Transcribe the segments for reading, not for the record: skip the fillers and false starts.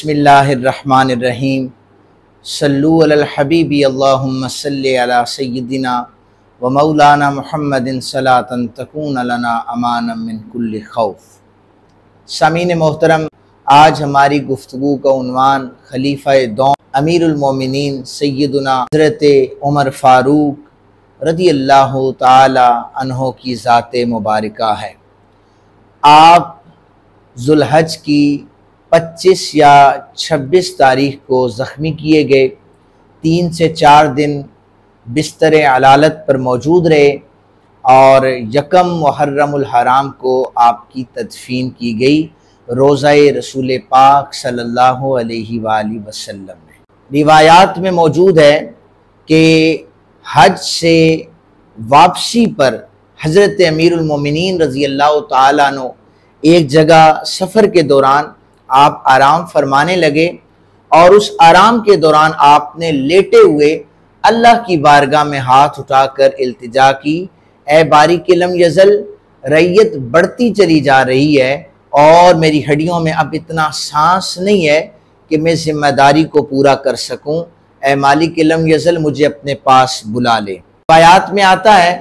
बिस्मिल्लाहिर्रहमानिर्रहीम। सल्लु अलल हबीबी अल्लाहुम्मा सल्लि अला सय्यिदिना व मौलाना मुहम्मदिन सलातन तकून लना अमानम मिन कुल्लि खौफ। सामीन मोहतरम, आज हमारी गुफ्तगू का उन्वान खलीफा दौम अमीरुल मोमिनीन सय्यदुना हज़रत उमर फ़ारूक रज़ियल्लाहु ताला अन्हो की ज़ाते मुबारका है। आप ज़ुल्हज की 25 या 26 तारीख को ज़ख्मी किए गए। 3 से 4 दिन बिस्तर अलालत पर मौजूद रहे और यकम मुहर्रमुल हराम को आपकी तदफीन की गई रोज़ाए रसूल पाक सल्लल्लाहु अलैहि वसल्लम में। रिवायात में मौजूद है कि हज से वापसी पर हज़रत अमीरुल मोमिनीन रज़ियल्लाहु ताला अन्हु एक जगह सफ़र के दौरान आप आराम फरमाने लगे और उस आराम के दौरान आपने लेटे हुए अल्लाह की बारगाह में हाथ उठाकर इल्तिजा की, ए बारी के लम यज़ल, रैयत बढ़ती चली जा रही है और मेरी हड्डियों में अब इतना सांस नहीं है कि मैं जिम्मेदारी को पूरा कर सकूं। ए मालिक लम यज़ल, मुझे अपने पास बुला ले। रिवायात में आता है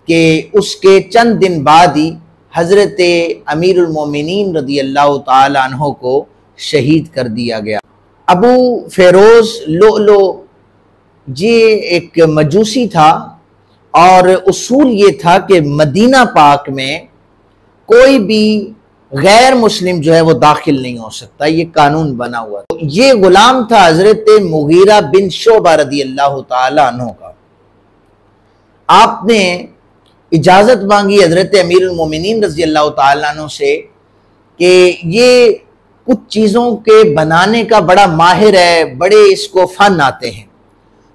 कि उसके चंद दिन बाद ही हज़रत अमीरुल मोमिनीन रज़ियल्लाहु ताला अन्हो को शहीद कर दिया गया। अबू फ़िरोज़ लुअलु ये एक मजूसी था और उसूल ये था कि मदीना पाक में कोई भी गैर मुस्लिम जो है वो दाखिल नहीं हो सकता, ये कानून बना हुआ था। ये गुलाम था हज़रत मुगीरा बिन शोबा रज़ियल्लाहु ताला अन्हो का। आपने इजाज़त मांगी हज़रत अमीरुल मोमिनीन रज़ियल्लाहु ताला अन्हु से कि ये कुछ चीज़ों के बनाने का बड़ा माहिर है, बड़े इसको फ़न आते हैं,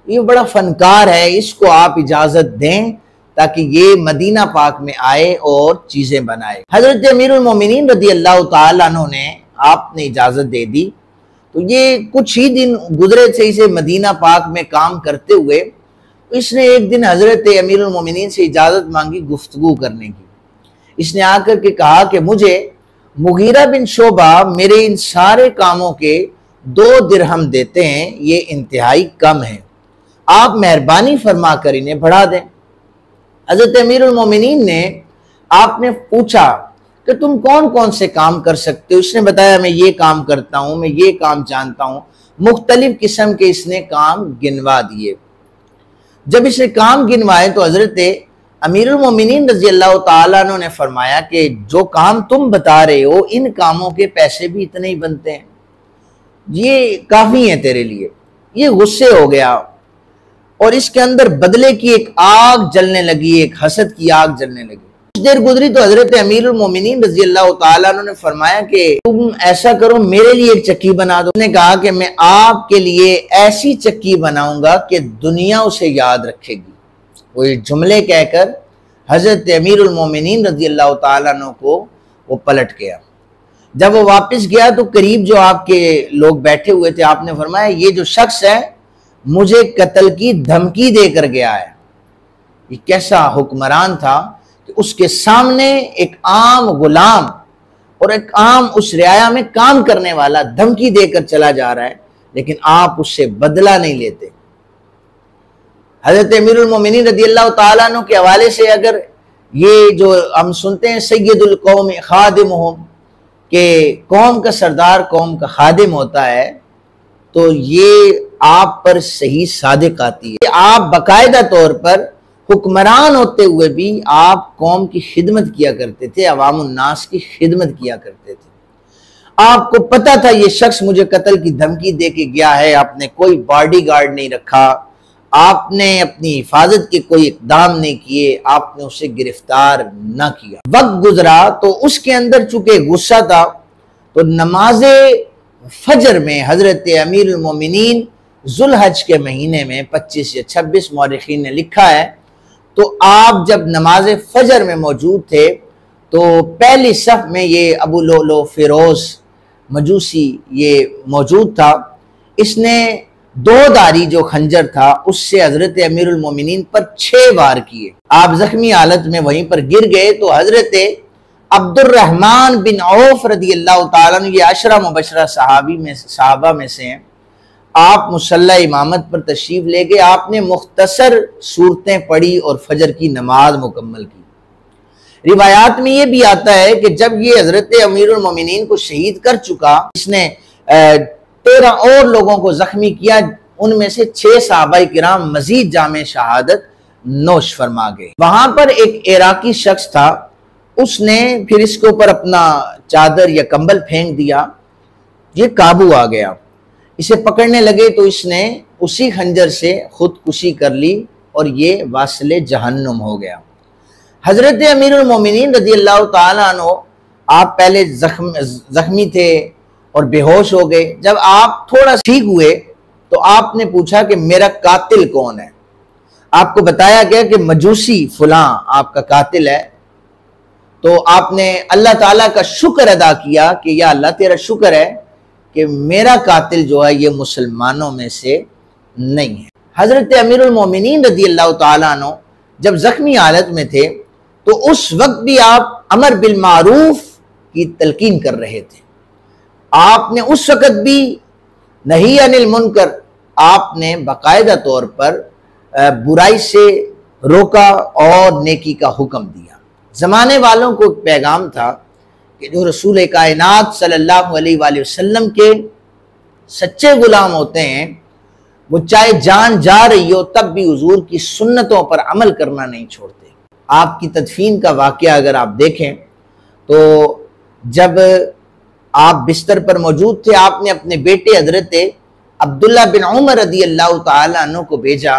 ये बड़ा फ़नकार है, इसको आप इजाज़त दें ताकि ये मदीना पाक में आए और चीज़ें बनाए। हज़रत अमीरुल मोमिनीन रज़ियल्लाहु ताला अन्हु ने आपने इजाज़त दे दी। तो ये कुछ ही दिन गुजरे थे इसे मदीना पाक में काम करते हुए। इसने एक दिन हज़रत अमीरुल मोमिनीन से इजाज़त मांगी गुफ्तगू करने की। इसने आकर के कहा कि मुझे मुगीरा बिन शोबा मेरे इन सारे कामों के 2 दिरहम देते हैं, ये इंतहाई कम है, आप मेहरबानी फरमा कर इन्हें बढ़ा दें। हज़रत अमीरुल मोमिनीन ने आपने पूछा कि तुम कौन कौन से काम कर सकते हो। इसने बताया मैं ये काम करता हूँ, मैं ये काम जानता हूँ। मुख्तलिफ किस्म के इसने काम गिनवा दिए। जब इसने काम गिनवाए तो हज़रत अमीरुल मोमिनीन रज़ियल्लाहु ताला अन्हु ने फरमाया कि जो काम तुम बता रहे हो इन कामों के पैसे भी इतने ही बनते हैं, ये काफ़ी है तेरे लिए। ये गुस्से हो गया और इसके अंदर बदले की एक आग जलने लगी, एक हसद की आग जलने लगी। कुछ देर गुजरी तो हज़रत अमीरुल मोमिनीन रज़ियल्लाहु ताला अन्हु ने फरमाया कि तुम ऐसा करो, मेरे लिए एक चक्की बना दो। उसने कहा कि मैं आपके लिए ऐसी चक्की बनाऊंगा कि दुनिया उसे याद रखेगी। वो ये जुमले कहकर हज़रत अमीरुल मोमिनीन रज़ियल्लाहु ताला अन्हु को वो पलट गया। जब वो वापस गया तो करीब जो आपके लोग बैठे हुए थे, आपने फरमाया ये जो शख्स है मुझे कत्ल की धमकी देकर गया है। ये कैसा हुक्मरान था कि उसके सामने एक आम गुलाम और एक आम उस रियाया में काम करने वाला धमकी देकर चला जा रहा है, लेकिन आप उससे बदला नहीं लेते। हज़रत अमीरुल मोमिनीन रज़ियल्लाहु ताला अन्हु के हवाले से अगर ये जो हम सुनते हैं सय्यदुल कौम खादिमुहुम, के कौम का सरदार कौम का खादिम होता है, तो ये आप पर सही सादिक आती है। आप बाकायदा तौर पर हुक्मरान होते हुए भी आप कौम की खिदमत किया करते थे, अवामुन नास की खिदमत किया करते थे। आपको पता था ये शख्स मुझे कत्ल की धमकी दे के गया है, आपने कोई बॉडीगार्ड नहीं रखा, आपने अपनी हिफाजत के कोई इकदाम नहीं किए, आपने उसे गिरफ्तार न किया। वक्त गुजरा तो उसके अंदर चूंकि गुस्सा था तो नमाज़े फजर में हज़रत अमीरुल मोमिनीन ज़ुल्हज के महीने में 25 या 26 मौरिखीन ने लिखा है, तो आप जब नमाज फजर में मौजूद थे तो पहली सफ में ये अबू लुअलु फ़िरोज़ मजूसी ये मौजूद था। इसने 2 धारी जो खंजर था उससे हज़रत अमीरुल मोमिनीन पर 6 वार किए। आप जख्मी हालत में वहीं पर गिर गए तो हज़रत अब्दुर्रहमान बिन औफ रदी अल्लाह ताला अन्हु, ये अशरा मुबशरा सहाबा में से हैं। आप मुसल्ला इमामत पर तशरीफ ले गए, आपने मुख्तसर सूरतें पढ़ी और फजर की नमाज मुकम्मल की। रिवायात में ये भी आता है कि जब ये हजरत अमीरुल मोमिनीन को शहीद कर चुका, इसने 13 और लोगों को जख्मी किया, उनमें से 6 सहाबाए किराम मजीद जामे शहादत नोश फरमा गए। वहां पर एक इराकी शख्स था, उसने फिर इसके ऊपर अपना चादर या कंबल फेंक दिया, ये काबू आ गया। इसे पकड़ने लगे तो इसने उसी खंजर से खुदकुशी कर ली और ये वासिले जहन्नुम हो गया। हजरत अमीरुल मोमिनीन रज़ी अल्लाह ताला अन्हु, आप पहले जख्मी थे और बेहोश हो गए। जब आप थोड़ा ठीक हुए तो आपने पूछा कि मेरा कातिल कौन है। आपको बताया गया कि मजूसी फलां आपका कातिल है। तो आपने अल्लाह ताला का शुक्र अदा किया कि या अल्लाह तेरा शुक्र है कि मेरा कातिल जो है ये मुसलमानों में से नहीं है। हजरत अमीरुल मोमिनीन रज़ी अल्लाह ताला अन्हु जब जख्मी हालत में थे तो उस वक्त भी आप अमर बिल मारूफ की तलकीन कर रहे थे। आपने उस वक्त भी नहीं अनिल मुनकर, आपने बाकायदा तौर पर बुराई से रोका और नेकी का हुक्म दिया। ज़माने वालों को पैगाम था कि जो रसूल कायनात सल्लल्लाहु अलैहि वसल्लम के सच्चे गुलाम होते हैं, वो चाहे जान जा रही हो तब भी हुजूर की सुन्नतों पर अमल करना नहीं छोड़ते। आपकी तदफीन का वाक़या अगर आप देखें तो जब आप बिस्तर पर मौजूद थे, आपने अपने बेटे हजरत अब्दुल्ला बिन उमर रज़ी अल्लाह ताला अन्हु को भेजा,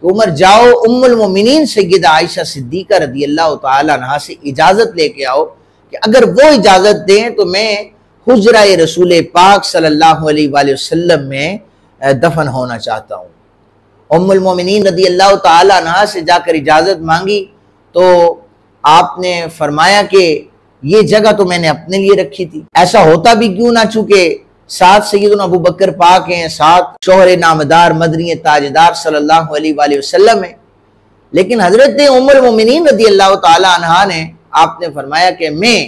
उमर जाओ उम्मुल मोमिनीन सय्यदा आयशा सिद्दीका रज़ी अल्लाह ताला अन्हा से इजाज़त लेके आओ कि अगर वो इजाज़त दें तो मैं हुजरा रसूल पाक सल्लल्लाहु अलैहि वसल्लम में दफन होना चाहता हूँ। उम्मुल मोमिनीन रज़ी अल्लाह ताला अन्हा से जाकर इजाज़त मांगी तो आपने फरमाया कि ये जगह तो मैंने अपने लिए रखी थी। ऐसा होता भी क्यों ना, चूंकि साथ सैयदना अबू बकर पाक हैं, साथ शोहरे नामदार मदनी ताजदार सल्लल्लाहु अलैहि वसल्लम है। लेकिन हजरत उम्मुल मोमिनीन रज़ी अल्लाह ताला अन्हा ने आपने फरमाया कि मैं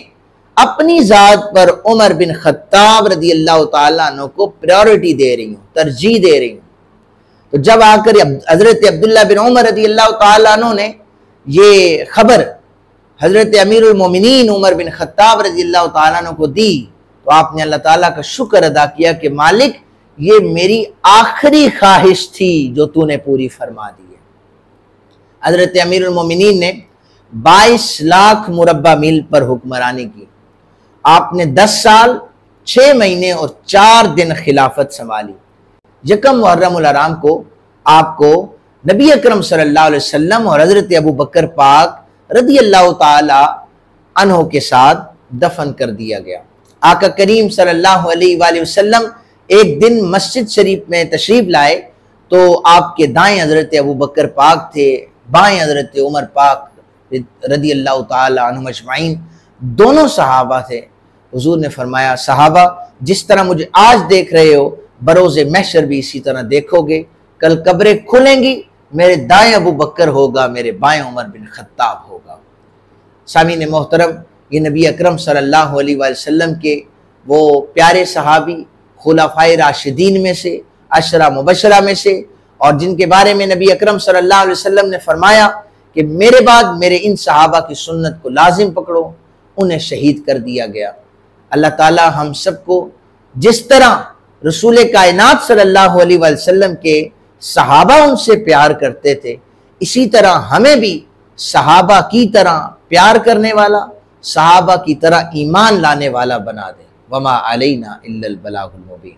अपनी ज़ात पर उमर बिन खत्ताब रज़ी अल्लाह ताला अन्हु को प्रायोरिटी दे रही हूँ, तरजीह दे रही हूँ। तो जब आकर हजरत अब्दुल्ला बिन उमर रज़ी अल्लाह ताला अन्हु ने ये खबर हजरत अमीरुल मोमिनीन उमर बिन खत्ताब रज़ी अल्लाह ताला अन्हु को दी तो आपने अल्लाह ताला का शुक्र अदा किया कि मालिक ये मेरी आखिरी ख्वाहिश थी जो तूने पूरी फरमा दी है। हजरत अमीरुल मोमिनीन ने 22 लाख मुरब्बा मील पर हुक्मरानी की। आपने 10 साल 6 महीने और 4 दिन खिलाफत संभाली। यकम मुहर्रमुल हराम को आपको नबी अकरम सल्लल्लाहु अलैहि वसल्लम और हजरत अबू बकर पाक रज़ी अल्लाह ताला अन्हु के साथ दफन कर दिया गया। आका करीम सल्लल्लाहु अलैहि वसल्लम एक दिन मस्जिद शरीफ में तशरीफ लाए तो आपके दाएं हजरत अबू बकर पाक थे, बाएं हजरत उमर पाक रज़ी अल्लाह ताला अन्हुम अजमाइन, दोनों सहाबा थे। हुजूर ने फरमाया, सहाबा जिस तरह मुझे आज देख रहे हो बरोज़े महशर भी इसी तरह देखोगे। कल कब्रें खुलेंगी, मेरे दाएं अबू बकर होगा, मेरे बाएं उमर बिन खत्ताब होगा। सामीन मोहतरम, ये नबी अकरम सल्लल्लाहु अलैहि वसल्लम के वो प्यारे सहाबी खुलाफाए राशिदीन में से, अशरा मुबशरा में से, और जिनके बारे में नबी अकरम सल्लल्लाहु अलैहि वसल्लम ने फरमाया कि मेरे बाद मेरे इन सहाबा की सुन्नत को लाजिम पकड़ो, उन्हें शहीद कर दिया गया। अल्लाह ताला हम सबको जिस तरह रसूल कायनात सल्लल्लाहु अलैहि वसल्लम के सहाबा उनसे प्यार करते थे, इसी तरह हमें भी सहाबा की तरह प्यार करने वाला, सहाबा की तरह ईमान लाने वाला बना दे। वमा अलैना इल्लल बलागुल मुबीन।